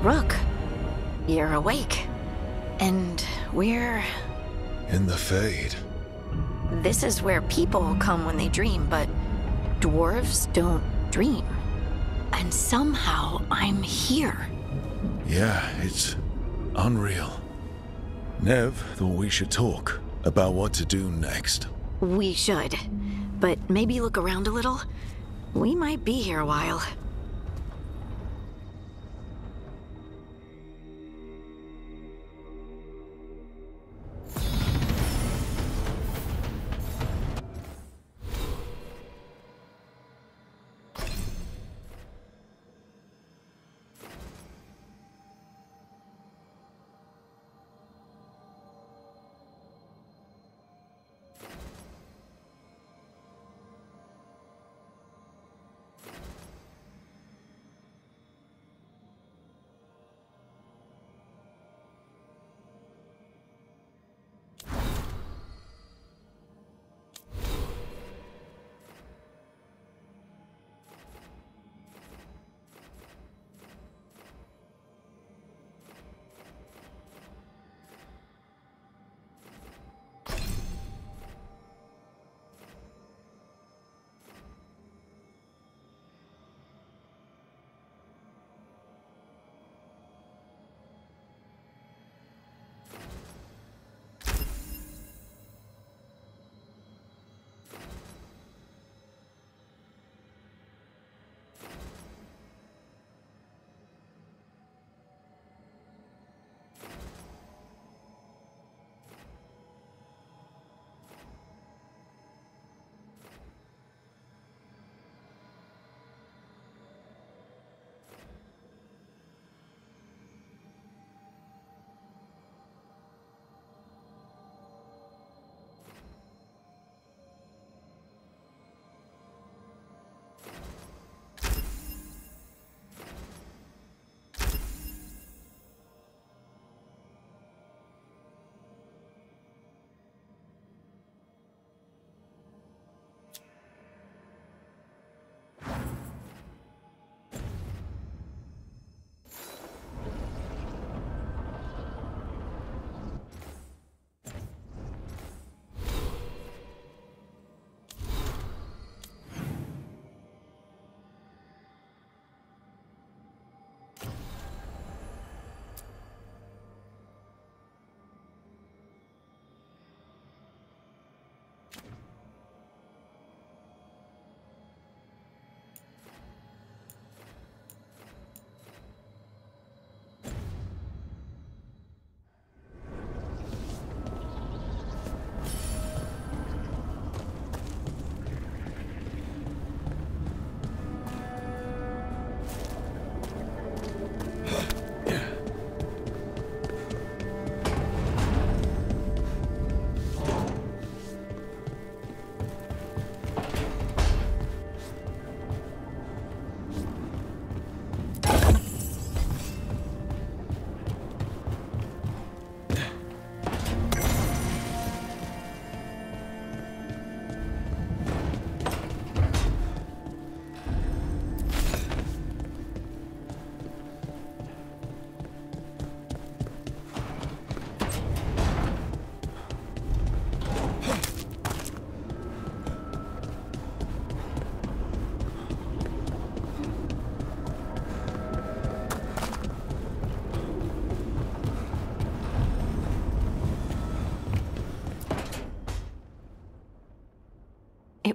Rook, you're awake. And we're... in the Fade. This is where people come when they dream, but dwarves don't dream. And somehow I'm here. Yeah, it's unreal. Nev thought we should talk about what to do next. We should. But maybe look around a little. We might be here a while.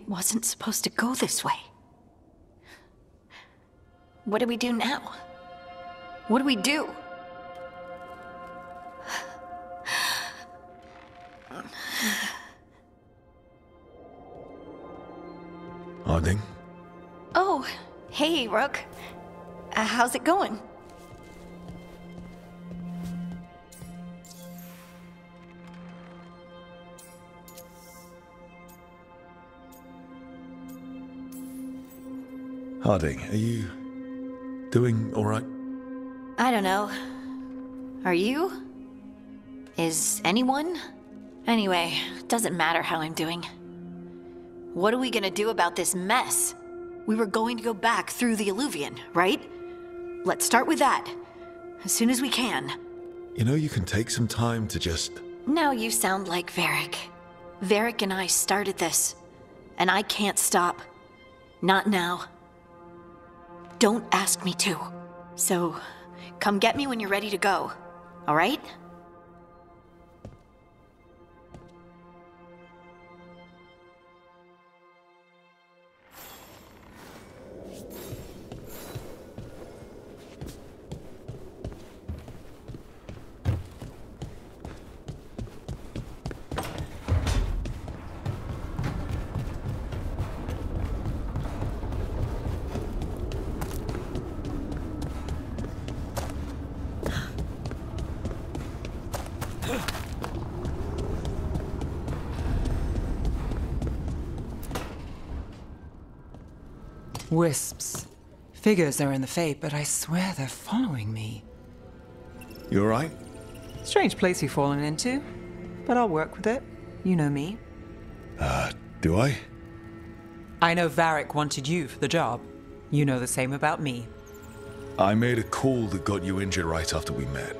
It wasn't supposed to go this way. What do we do now? What do we do? Harding? Oh, hey, Rook. How's it going? Harding, are you doing all right? I don't know. Are you? Is anyone? Anyway, doesn't matter how I'm doing. What are we gonna do about this mess? We were going to go back through the Illuvian, right? Let's start with that. As soon as we can. You know, you can take some time to just... Now you sound like Varric. Varric and I started this. And I can't stop. Not now. Don't ask me to. So, come get me when you're ready to go. All right? Wisps. Figures are in the Fate, but I swear they're following me. You all right? Strange place you've fallen into, but I'll work with it. You know me. Do I? I know Varric wanted you for the job. You know the same about me. I made a call that got you injured right after we met.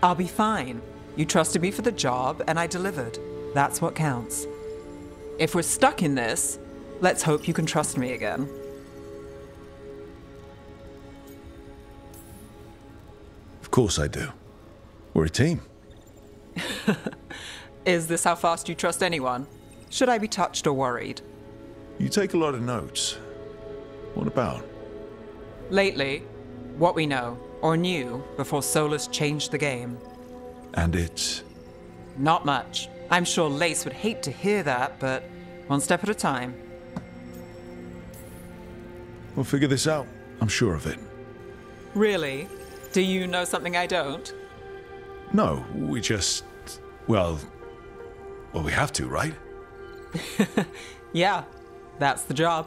I'll be fine. You trusted me for the job, and I delivered. That's what counts. If we're stuck in this, let's hope you can trust me again. Of course I do. We're a team. Is this how fast you trust anyone? Should I be touched or worried? You take a lot of notes. What about? Lately, what we know, or knew, before Solus changed the game. And it's... Not much. I'm sure Lace would hate to hear that, but one step at a time. We'll figure this out. I'm sure of it. Really? Do you know something I don't? No, we just... Well, we have to, right? Yeah, that's the job.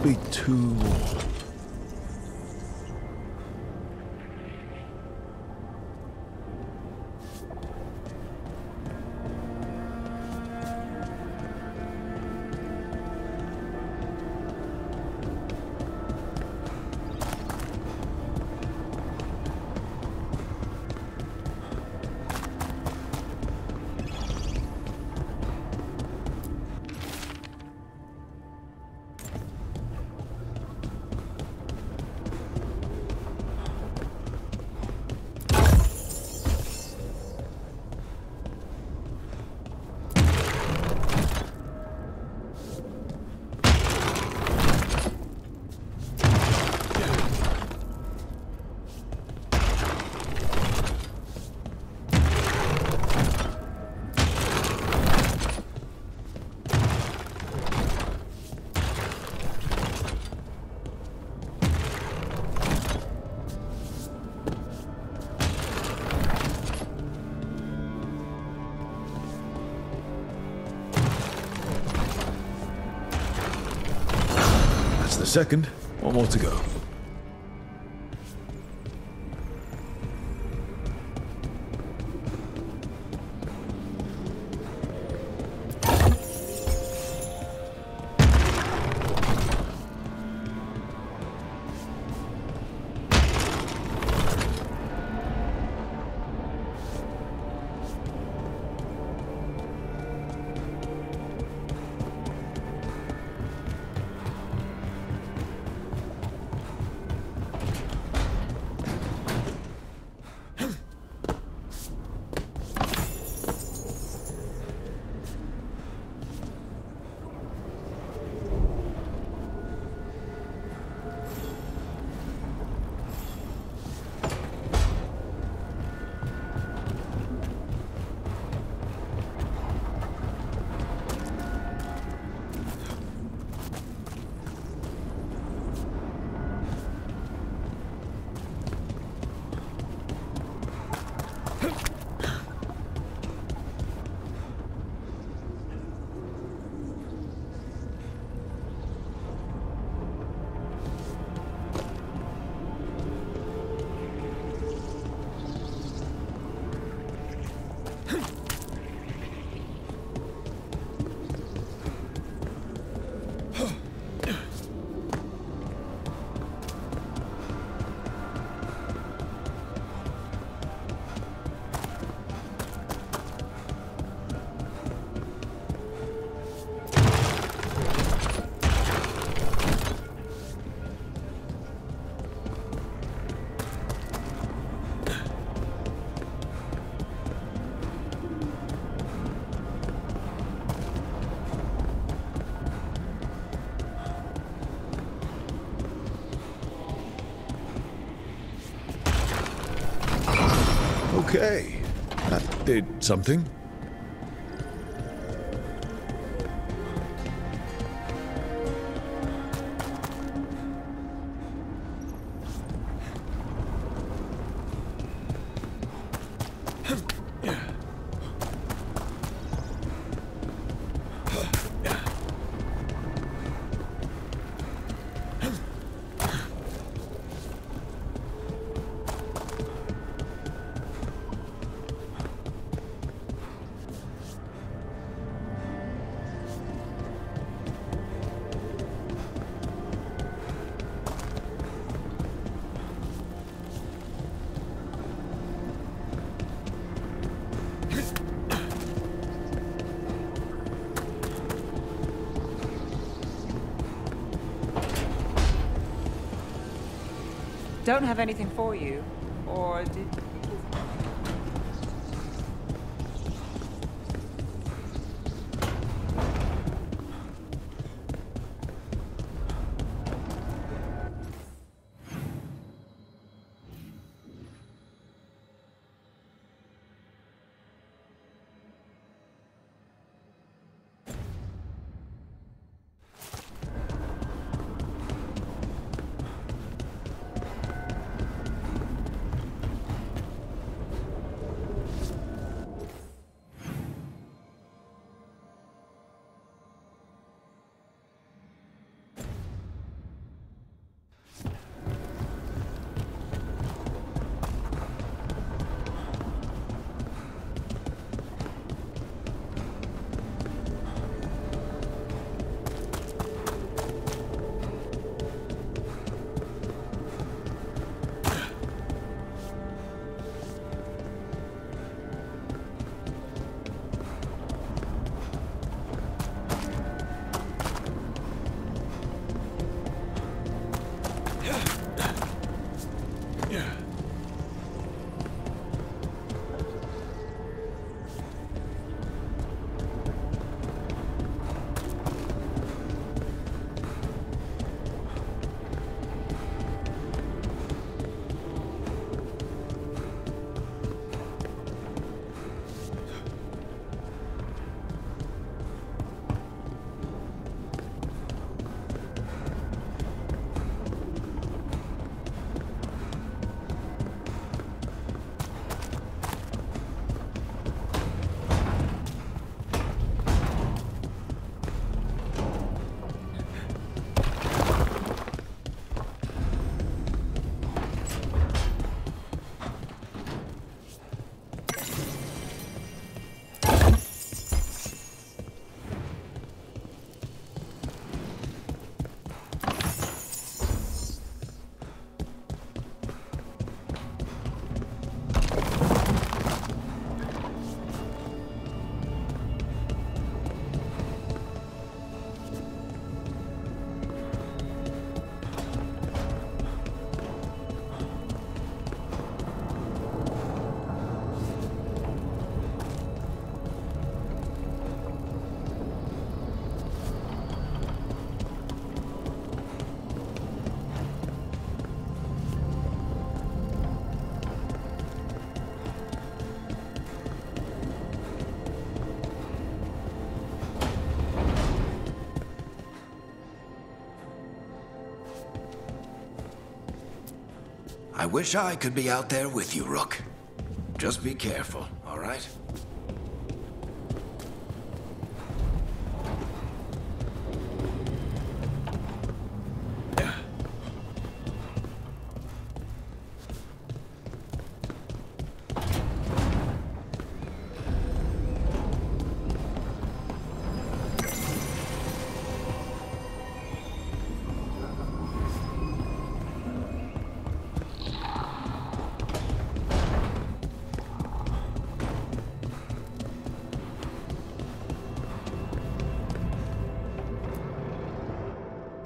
must be 2 more. The second, 1 more to go. Okay, that did something. Don't have anything for you, or did... I wish I could be out there with you, Rook. Just be careful, all right?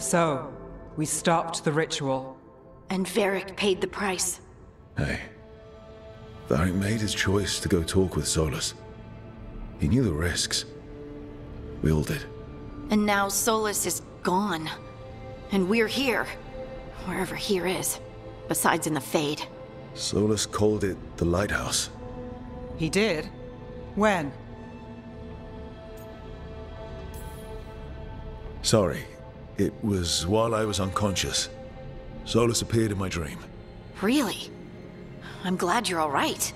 So, we stopped the ritual. And Varric paid the price. Hey. Varric made his choice to go talk with Solus. He knew the risks. We all did. And now Solus is gone. And we're here. Wherever here is. Besides in the Fade. Solus called it the Lighthouse. He did? When? Sorry. It was while I was unconscious. Solus appeared in my dream. Really? I'm glad you're all right.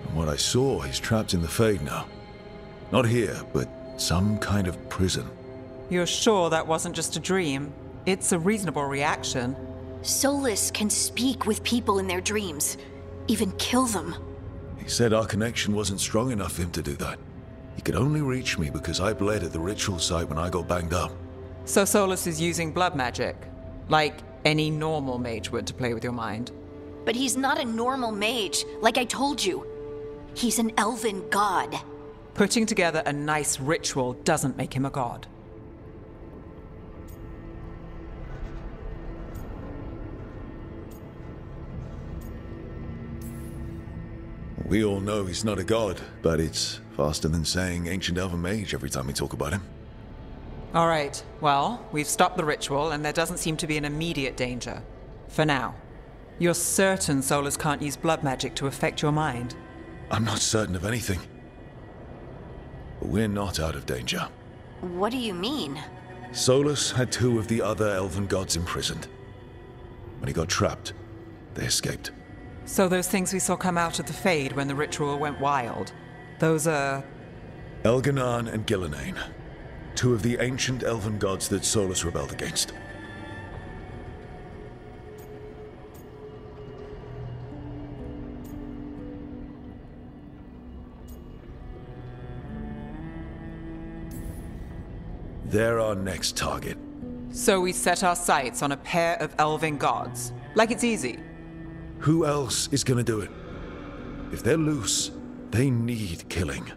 From what I saw, he's trapped in the Fade now. Not here, but some kind of prison. You're sure that wasn't just a dream? It's a reasonable reaction. Solus can speak with people in their dreams. Even kill them. He said our connection wasn't strong enough for him to do that. He could only reach me because I bled at the ritual site when I got banged up. So Solus is using blood magic, like any normal mage would to play with your mind. But he's not a normal mage, like I told you. He's an elven god. Putting together a nice ritual doesn't make him a god. We all know he's not a god, but it's faster than saying ancient elven mage every time we talk about him. All right, well, we've stopped the ritual and there doesn't seem to be an immediate danger. For now. You're certain Solus can't use blood magic to affect your mind? I'm not certain of anything. But we're not out of danger. What do you mean? Solus had two of the other elven gods imprisoned. When he got trapped, they escaped. So those things we saw come out of the Fade when the ritual went wild, those are... Elganan and Gillenane. Two of the ancient elven gods that Solus rebelled against. They're our next target. So we set our sights on a pair of elven gods. Like it's easy. Who else is gonna do it? If they're loose, they need killing.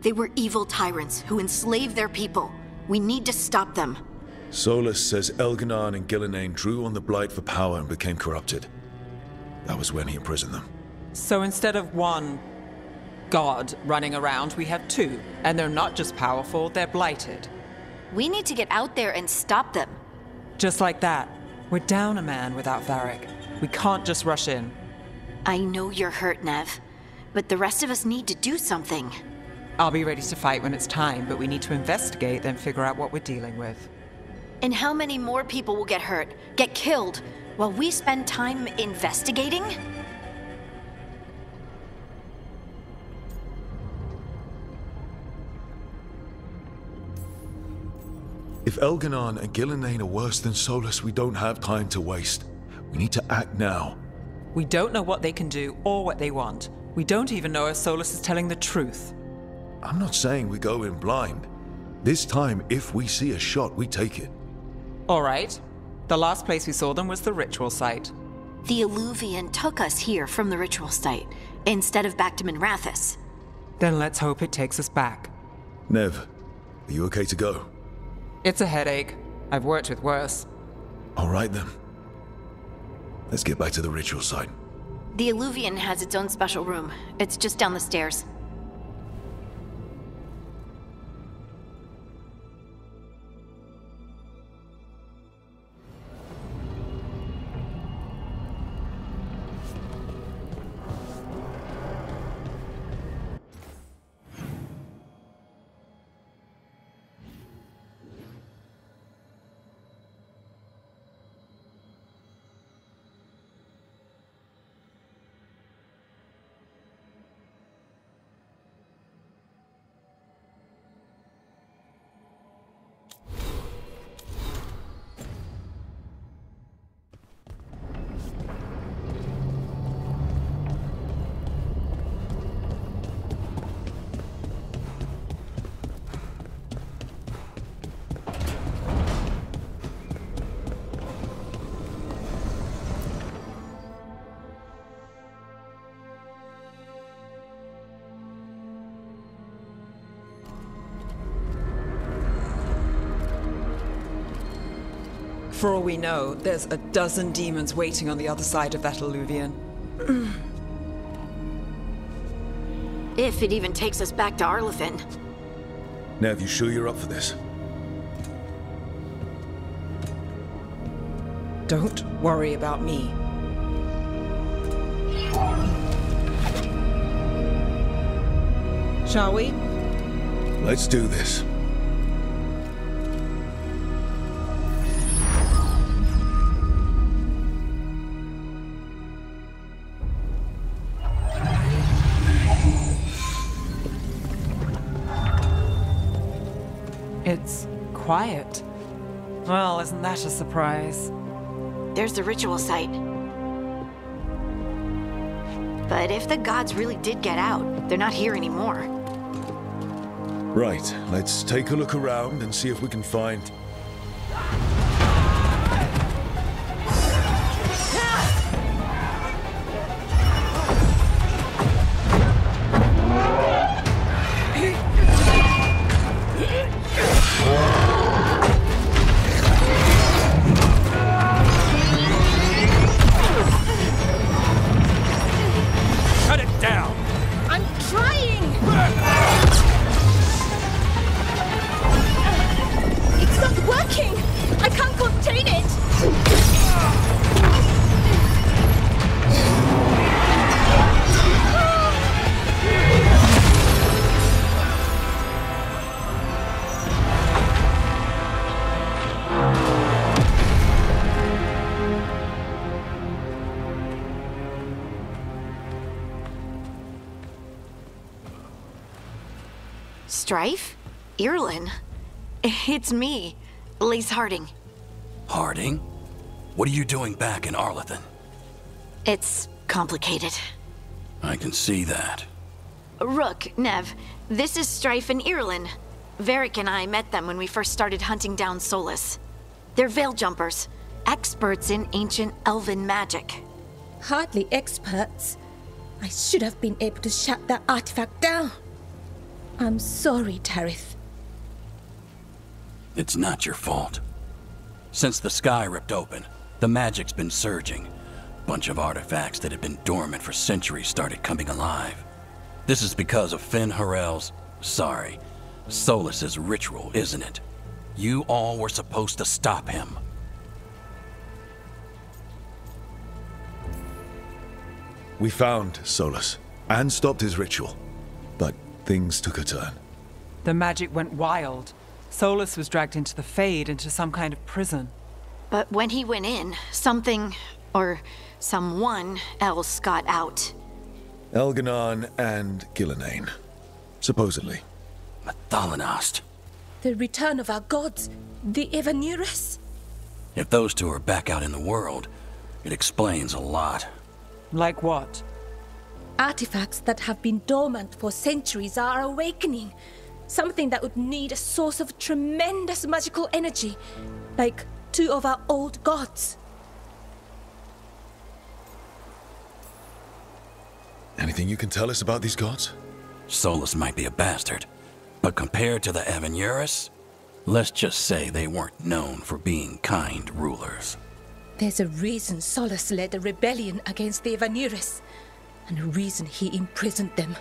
They were evil tyrants who enslaved their people. We need to stop them. Solus says Elganan and Gillenane drew on the Blight for power and became corrupted. That was when he imprisoned them. So instead of one god running around, we have two. And they're not just powerful, they're blighted. We need to get out there and stop them. Just like that. We're down a man without Varric. We can't just rush in. I know you're hurt, Nev. But the rest of us need to do something. I'll be ready to fight when it's time, but we need to investigate, then figure out what we're dealing with. And how many more people will get hurt, get killed, while we spend time investigating? If Elganan and Gillenane are worse than Solus, we don't have time to waste. We need to act now. We don't know what they can do or what they want. We don't even know if Solus is telling the truth. I'm not saying we go in blind. This time, if we see a shot, we take it. All right. The last place we saw them was the ritual site. The Illuvian took us here from the ritual site, instead of back to Minrathous. Then let's hope it takes us back. Nev, are you okay to go? It's a headache. I've worked with worse. All right then. Let's get back to the ritual site. The Illuvian has its own special room. It's just down the stairs. For all we know, there's a dozen demons waiting on the other side of that alluvion. If it even takes us back to Arlothin. Nev, you sure you're up for this? Don't worry about me. Shall we? Let's do this. It's quiet. Well, isn't that a surprise? There's the ritual site. But if the gods really did get out, they're not here anymore. Right, let's take a look around and see if we can find... Shut it down! I'm trying! It's not working! I can't contain it! Strife? Irlin? It's me, Lace Harding. Harding? What are you doing back in Arlothin? It's complicated. I can see that. Rook, Nev, this is Strife and Irlin. Varric and I met them when we first started hunting down Solus. They're veil jumpers, experts in ancient elven magic. Hardly experts. I should have been able to shut that artifact down. I'm sorry, Tarith. It's not your fault. Since the sky ripped open, the magic's been surging. Bunch of artifacts that had been dormant for centuries started coming alive. This is because of Finn Harel's... Solus's ritual, isn't it? You all were supposed to stop him. We found Solus and stopped his ritual, but things took a turn. The magic went wild. Solus was dragged into the Fade, into some kind of prison. But when he went in, something, or someone else got out. Elganon and Gillenane, supposedly. Mathalanost. The return of our gods, the Evanurus. If those two are back out in the world, it explains a lot. Like what? Artifacts that have been dormant for centuries are awakening. Something that would need a source of tremendous magical energy, like two of our old gods. Anything you can tell us about these gods? Solus might be a bastard, but compared to the Evanurus, let's just say they weren't known for being kind rulers. There's a reason Solus led a rebellion against the Evanurus, and a reason he imprisoned them.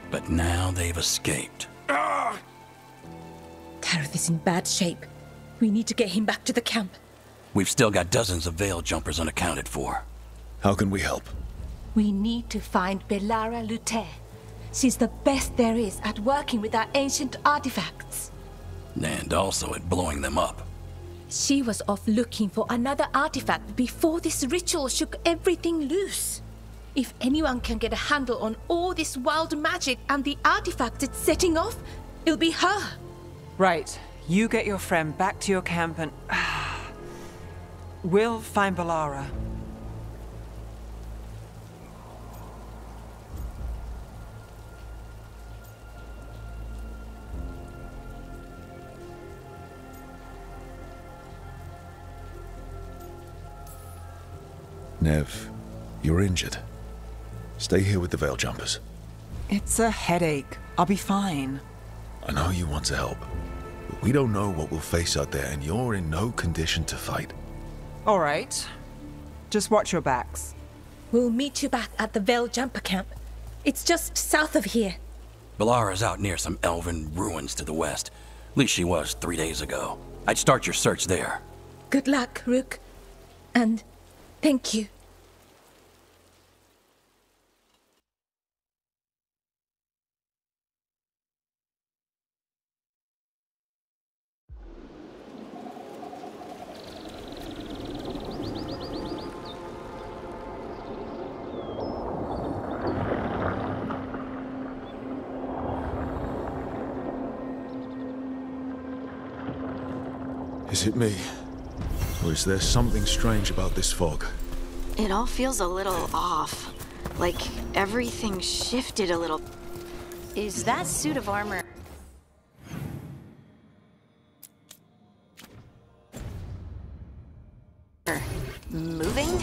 But now they've escaped. Tarith is in bad shape. We need to get him back to the camp. We've still got dozens of veil jumpers unaccounted for. How can we help? We need to find Belara Lute. She's the best there is at working with our ancient artifacts. And also at blowing them up. She was off looking for another artifact before this ritual shook everything loose. If anyone can get a handle on all this wild magic and the artifacts it's setting off, it'll be her. Right. You get your friend back to your camp and... we'll find Belara. Nev, you're injured. Stay here with the veil jumpers. It's a headache. I'll be fine. I know you want to help, but we don't know what we'll face out there, and you're in no condition to fight. All right. Just watch your backs. We'll meet you back at the Veil Jumper Camp. It's just south of here. Balara's out near some elven ruins to the west. At least she was 3 days ago. I'd start your search there. Good luck, Rook. And thank you. Is it me? Or is there something strange about this fog? It all feels a little off. Like everything shifted a little. Is that suit of armor moving?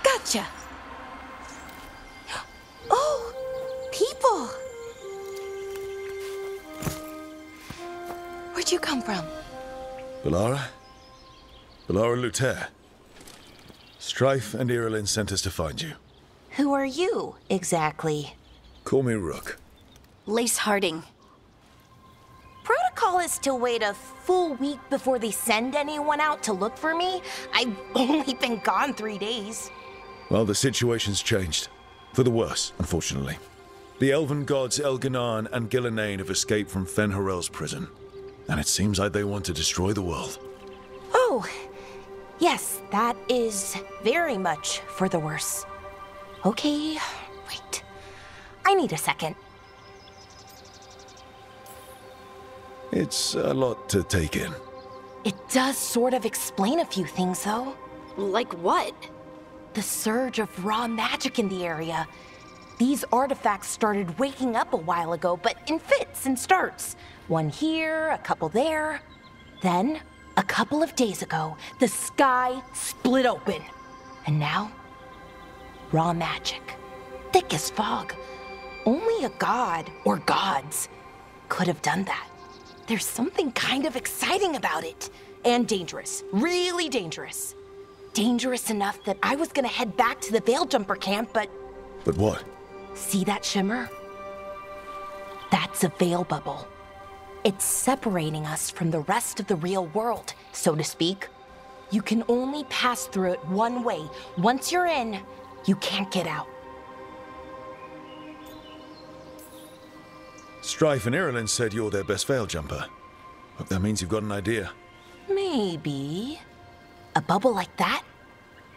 Gotcha. Oh, people. Where'd you come from? Balara? Balara Luther. Strife and Irilyn sent us to find you. Who are you, exactly? Call me Rook. Lace Harding. Protocol is to wait a full week before they send anyone out to look for me. I've only been gone 3 days. Well, the situation's changed. For the worse, unfortunately. The elven gods Elganan and Gillenane have escaped from Fen'Harel's prison. And it seems like they want to destroy the world. Oh, yes, that is very much for the worse. Okay, wait. I need a second. It's a lot to take in. It does sort of explain a few things, though. Like what? The surge of raw magic in the area. These artifacts started waking up a while ago, but in fits and starts. One here, a couple there. Then, a couple of days ago, the sky split open. And now, raw magic. Thick as fog. Only a god, or gods, could have done that. There's something kind of exciting about it. And dangerous. Really dangerous. Dangerous enough that I was gonna head back to the Veil Jumper camp, but... But what? See that shimmer? That's a veil bubble. It's separating us from the rest of the real world, so to speak. You can only pass through it one way. Once you're in, you can't get out. Strife and Irilyn said you're their best veil jumper. Hope that means you've got an idea. Maybe. A bubble like that?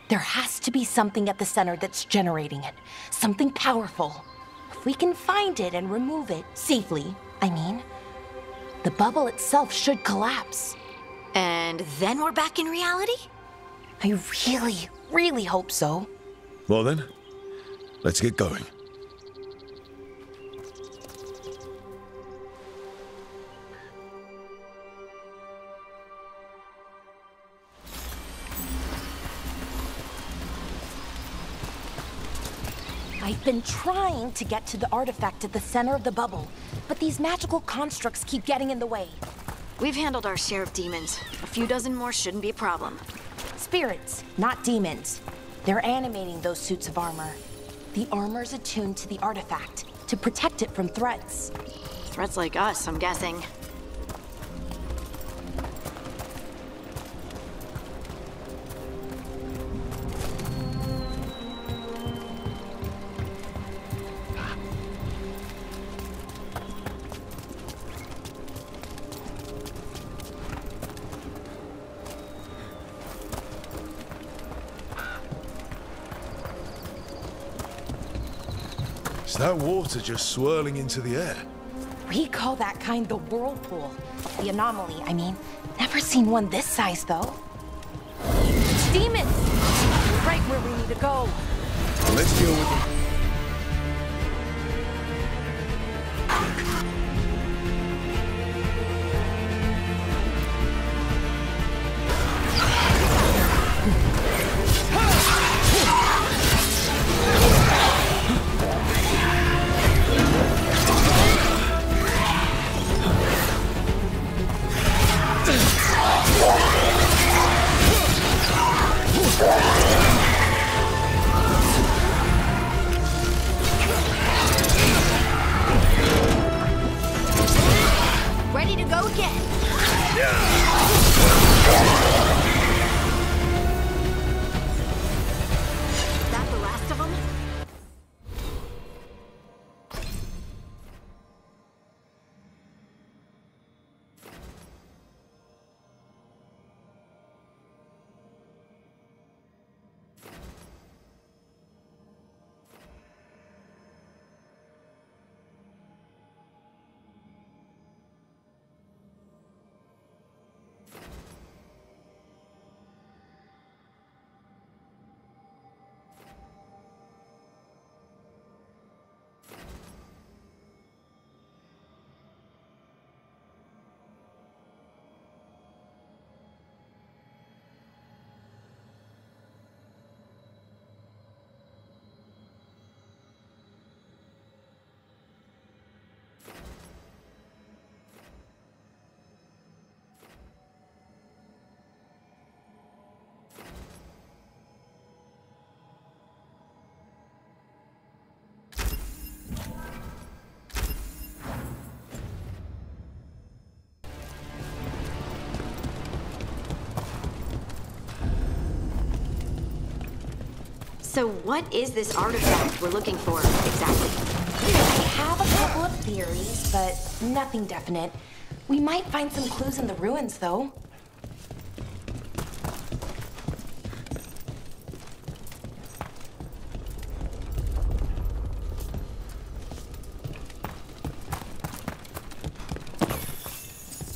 There has to be something at the center that's generating it. Something powerful. If we can find it and remove it, safely, I mean, the bubble itself should collapse. And then we're back in reality? I really, really hope so. Well then, let's get going. I've been trying to get to the artifact at the center of the bubble, but these magical constructs keep getting in the way. We've handled our share of demons. A few dozen more shouldn't be a problem. Spirits, not demons. They're animating those suits of armor. The armor's attuned to the artifact to protect it from threats. Threats like us, I'm guessing. Is that water just swirling into the air? We call that kind the whirlpool. The anomaly, I mean. Never seen one this size, though. demons! Right where we need to go. Let's deal with them. Ready to go again. Is that the last of them? So what is this artifact we're looking for, exactly? I have a couple of theories, but nothing definite. We might find some clues in the ruins, though.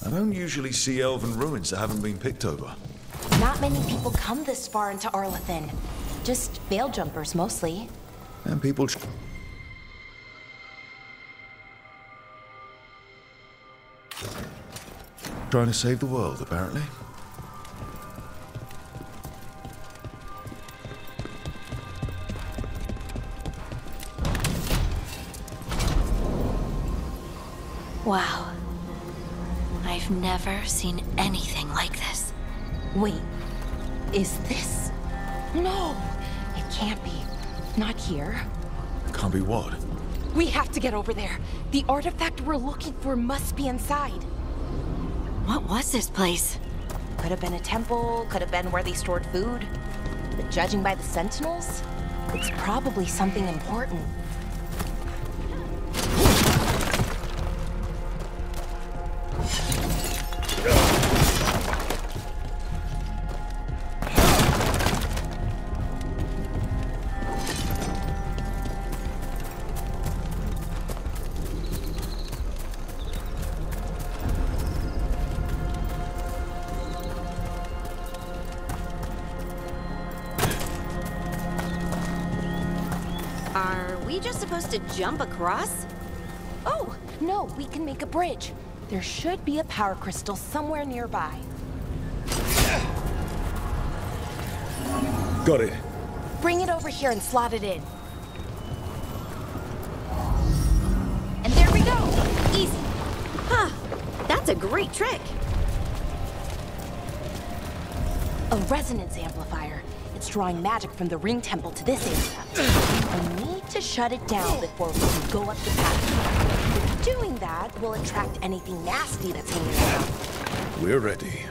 I don't usually see elven ruins that haven't been picked over. Not many people come this far into Arlathan. Just veil jumpers, mostly. And people trying to save the world, apparently. Wow. I've never seen anything like this. Wait, is this? No, it can't be. Not here. Can't be what? We have to get over there. The artifact we're looking for must be inside. What was this place? Could have been a temple, could have been where they stored food. But judging by the sentinels, it's probably something important. Are we just supposed to jump across? Oh, no, we can make a bridge. There should be a power crystal somewhere nearby. Got it. Bring it over here and slot it in. And there we go! Easy! Huh. That's a great trick. A resonance amplifier. It's drawing magic from the ring temple to this area. We need to shut it down before we can go up the path. Doing that will attract anything nasty that's hanging around. We're ready.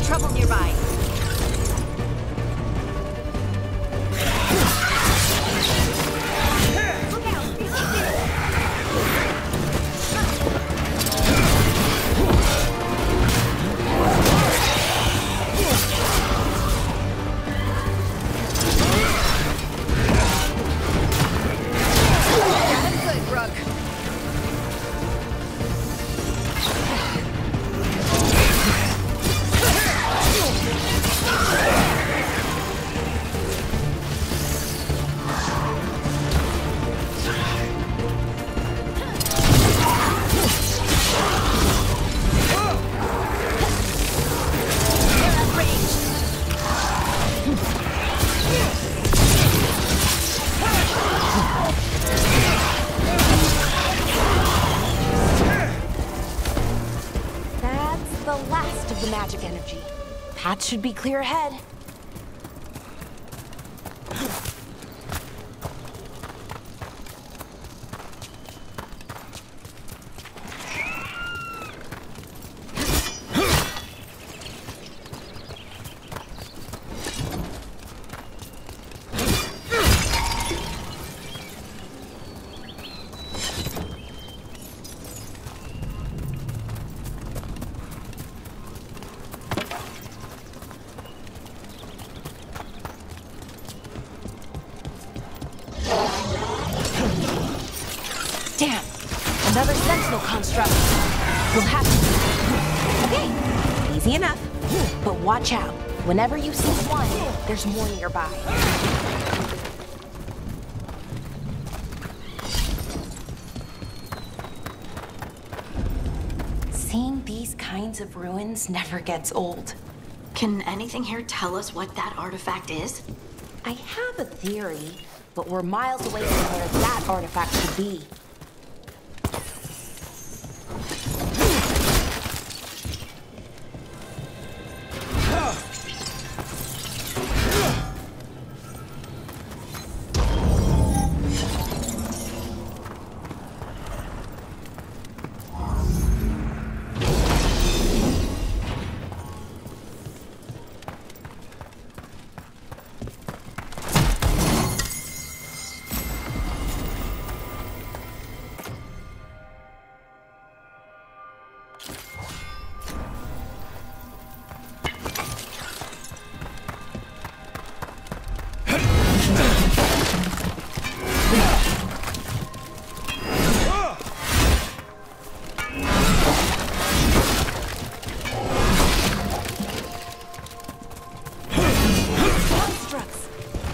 Trouble nearby. Look out! Path should be clear ahead. Damn! Another sentinel construct. We'll have to... Okay, easy enough. But watch out. Whenever you see one, there's more nearby. Seeing these kinds of ruins never gets old. Can anything here tell us what that artifact is? I have a theory, but we're miles away from where that artifact should be.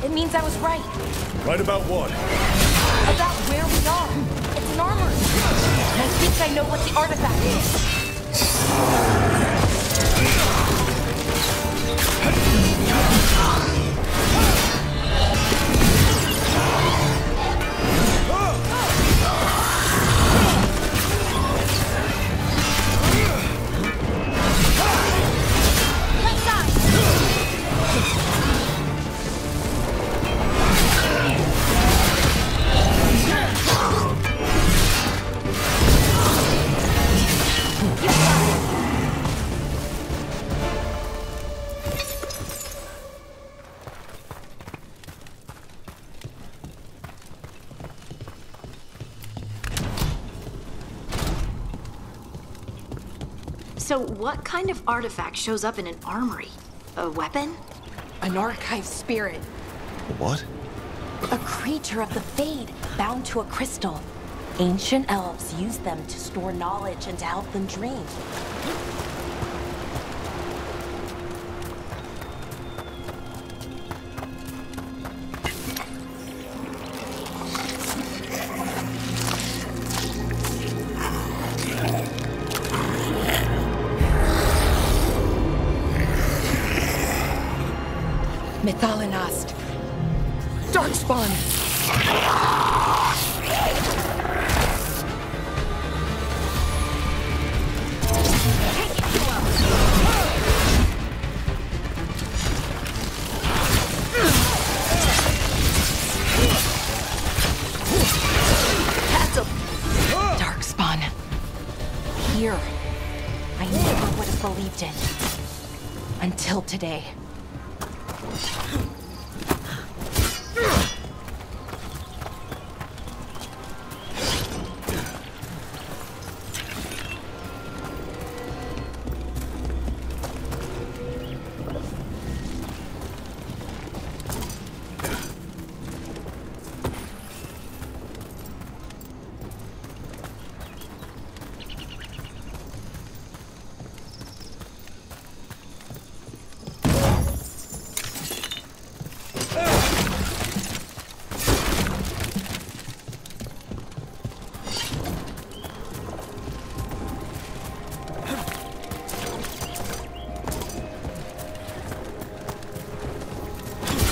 It means I was right. Right about what? About where we are. It's an armory. And I think I know what the artifact is. So what kind of artifact shows up in an armory? A weapon? An archive spirit. What? A creature of the Fade, bound to a crystal. Ancient elves use them to store knowledge and to help them dream. Mythalinast. Darkspawn. Darkspawn. Here. I never would have believed it. Until today.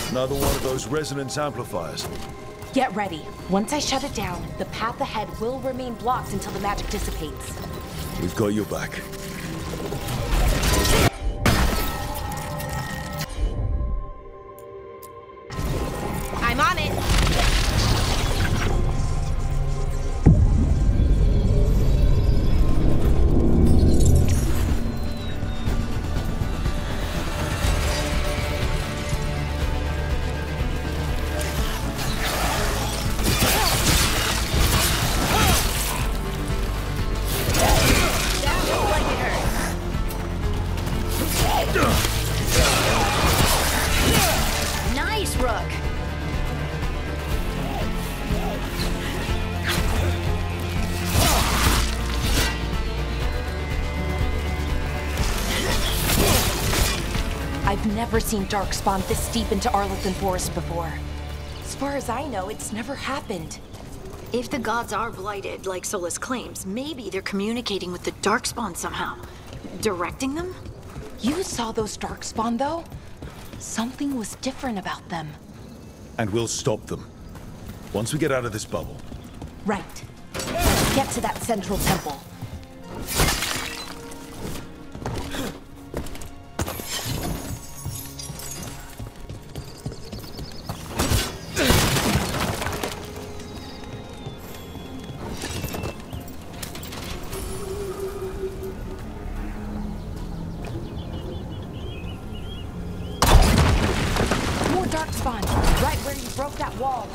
Another one of those resonance amplifiers. Get ready. Once I shut it down, the path ahead will remain blocked until the magic dissipates. We've got your back. never seen Darkspawn this deep into Arlathan Forest before. As far as I know, it's never happened. If the gods are blighted, like Solus claims, maybe they're communicating with the Darkspawn somehow. Directing them? You saw those Darkspawn, though? Something was different about them. And we'll stop them. Once we get out of this bubble. Right. Let's get to that central temple. Right where you broke that wall.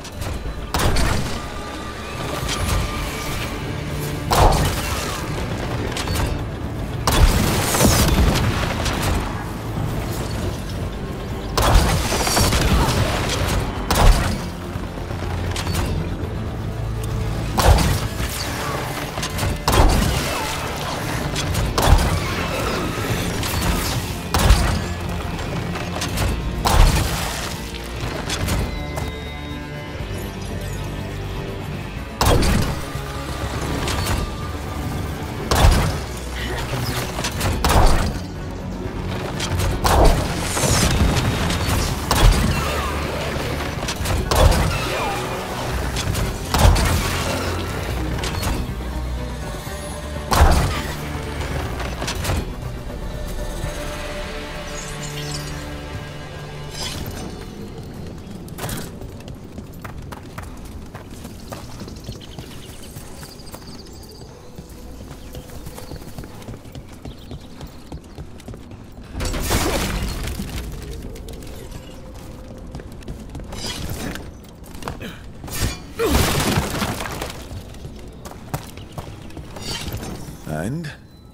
And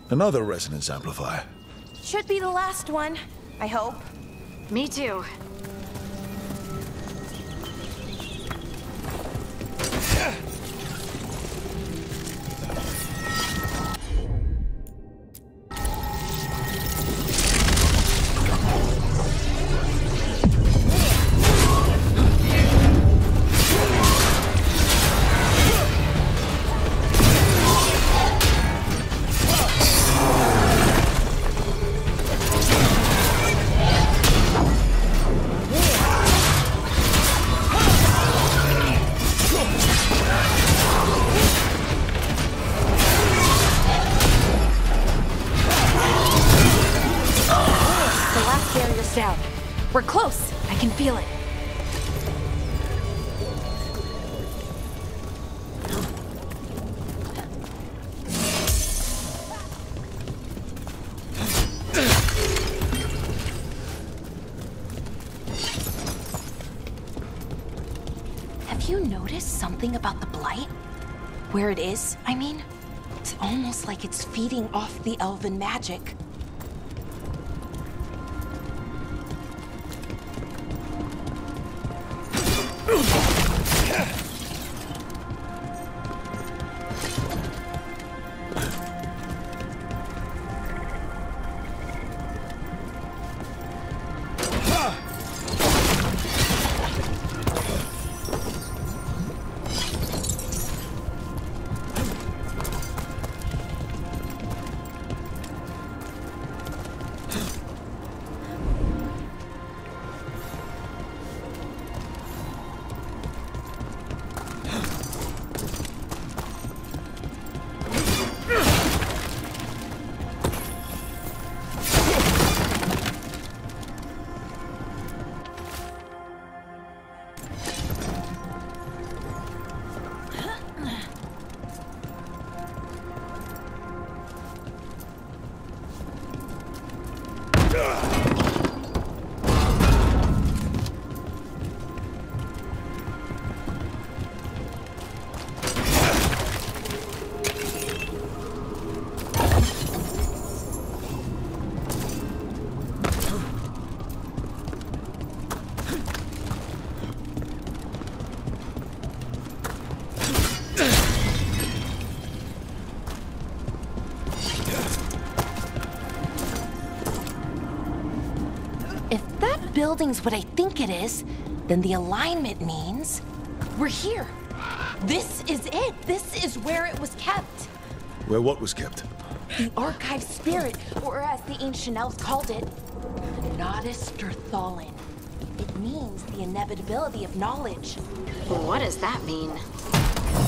another resonance amplifier. Should be the last one, I hope. Me too. Down. We're close. I can feel it. Have you noticed something about the blight? Where it is, I mean? It's almost like it's feeding off the elven magic. building's what I think it is, then the alignment means we're here. This is it. This is where it was kept. Where what was kept? The archive spirit, or as the ancient elves called it, the Nodus Sturthalin. It means the inevitability of knowledge. What does that mean?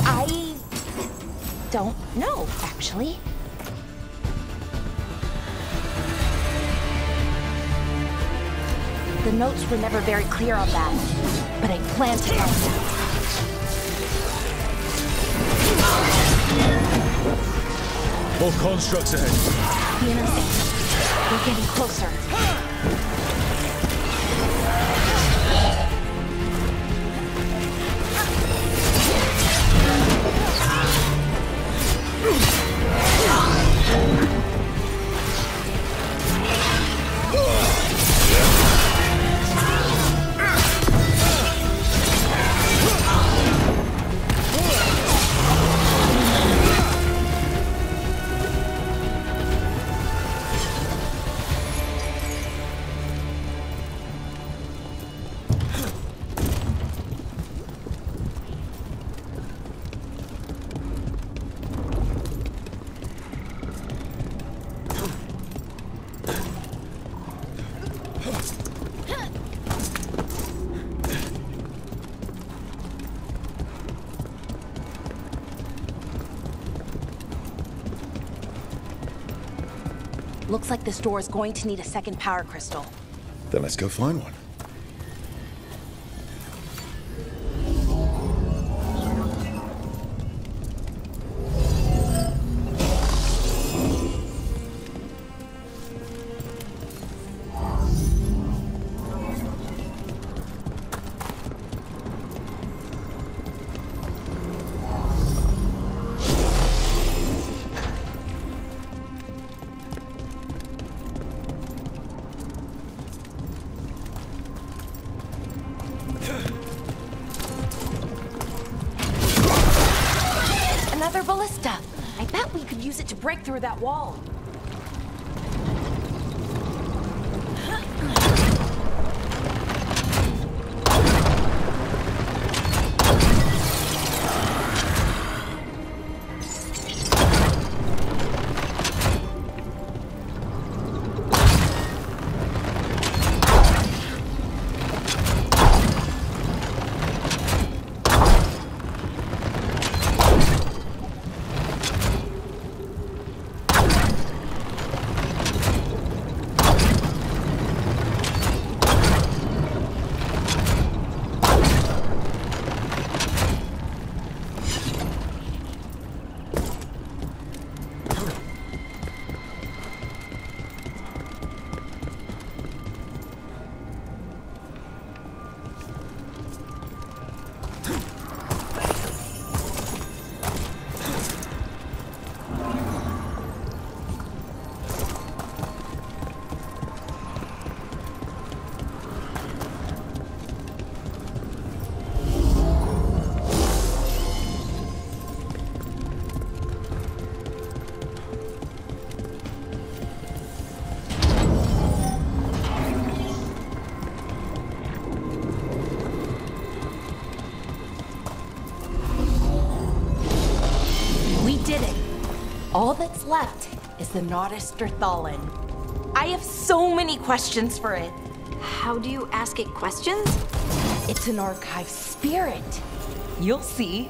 I don't know, actually. The notes were never very clear on that, but I plan to find out. More constructs ahead. The interface. We're getting closer. Looks like this door is going to need a second power crystal. Then let's go find one. Another ballista. I bet we could use it to break through that wall. All that's left is the Nodus Sturthalin. I have so many questions for it. How do you ask it questions? It's an archive spirit. You'll see.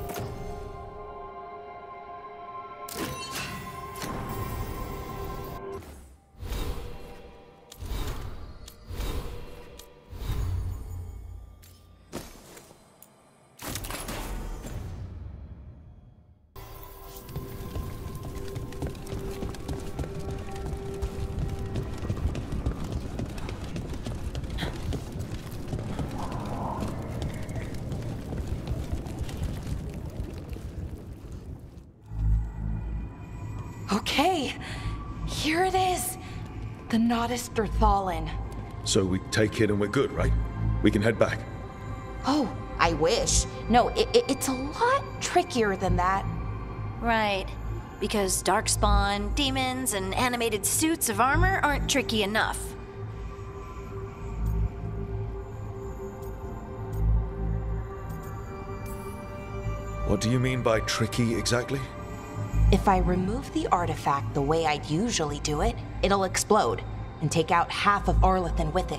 Okay, here it is. The Nodus Sturthalin. So we take it and we're good, right? We can head back. Oh, I wish. No, it's a lot trickier than that. Right. Because darkspawn, demons, and animated suits of armor aren't tricky enough. What do you mean by tricky exactly? If I remove the artifact the way I'd usually do it, it'll explode and take out half of Arlathan with it.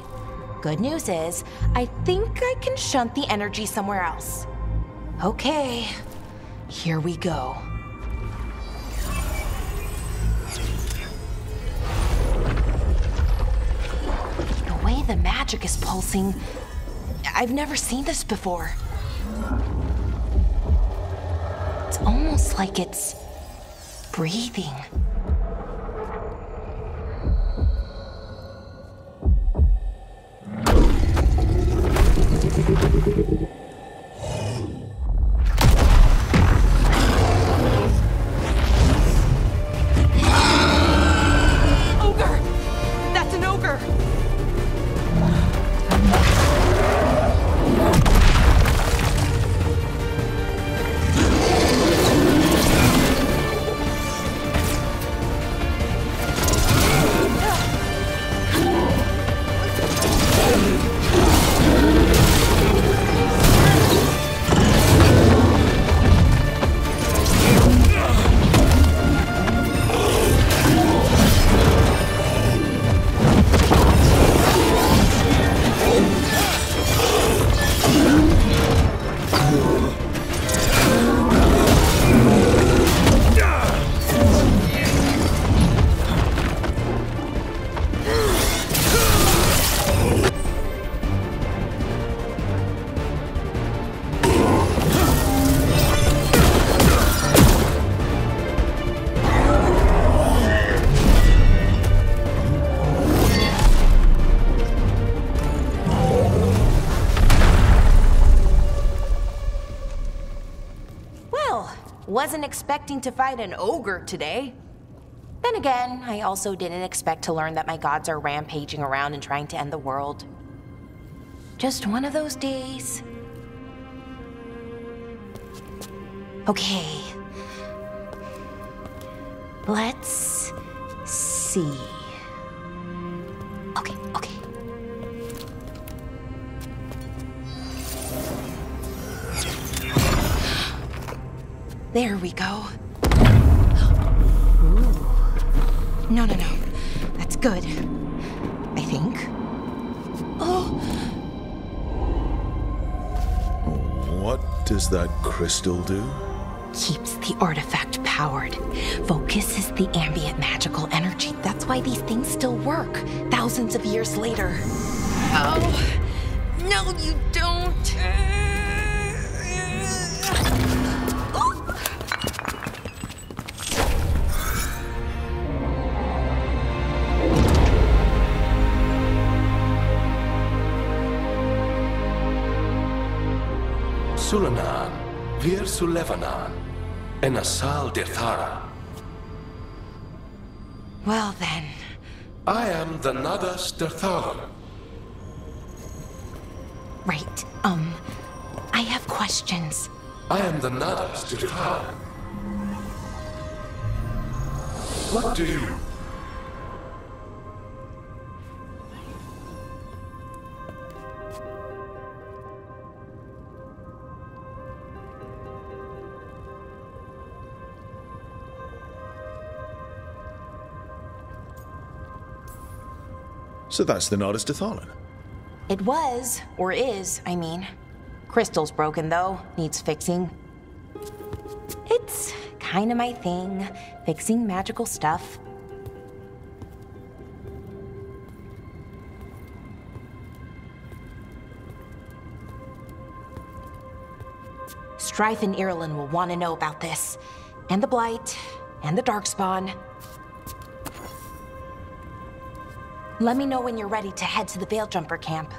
Good news is, I think I can shunt the energy somewhere else. Okay, here we go. The way the magic is pulsing, I've never seen this before. It's almost like it's breathing. Ogre! That's an ogre! Wasn't expecting to fight an ogre today. Then again, I also didn't expect to learn that my gods are rampaging around and trying to end the world. Just one of those days. Okay. Let's see. Okay. There we go. Ooh. No. That's good. I think. Oh! What does that crystal do? Keeps the artifact powered. Focuses the ambient magical energy. That's why these things still work, thousands of years later. Oh! No, you don't! Sulanan, Vir Sulevanan, and Asal Dirthara. Well then. I am the Nadas Dirthara. Right, I have questions. I am the Nadas Dirthara. What do you? So that's the Nardus Dathalan. It was, or is, I mean. Crystal's broken though, needs fixing. It's kinda my thing, fixing magical stuff. Strife and Irulan will want to know about this. And the Blight, and the Darkspawn. Let me know when you're ready to head to the Veil Jumper camp.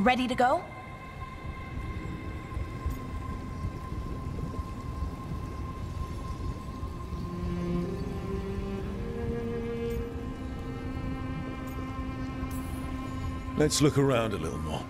ready to go? Let's look around a little more.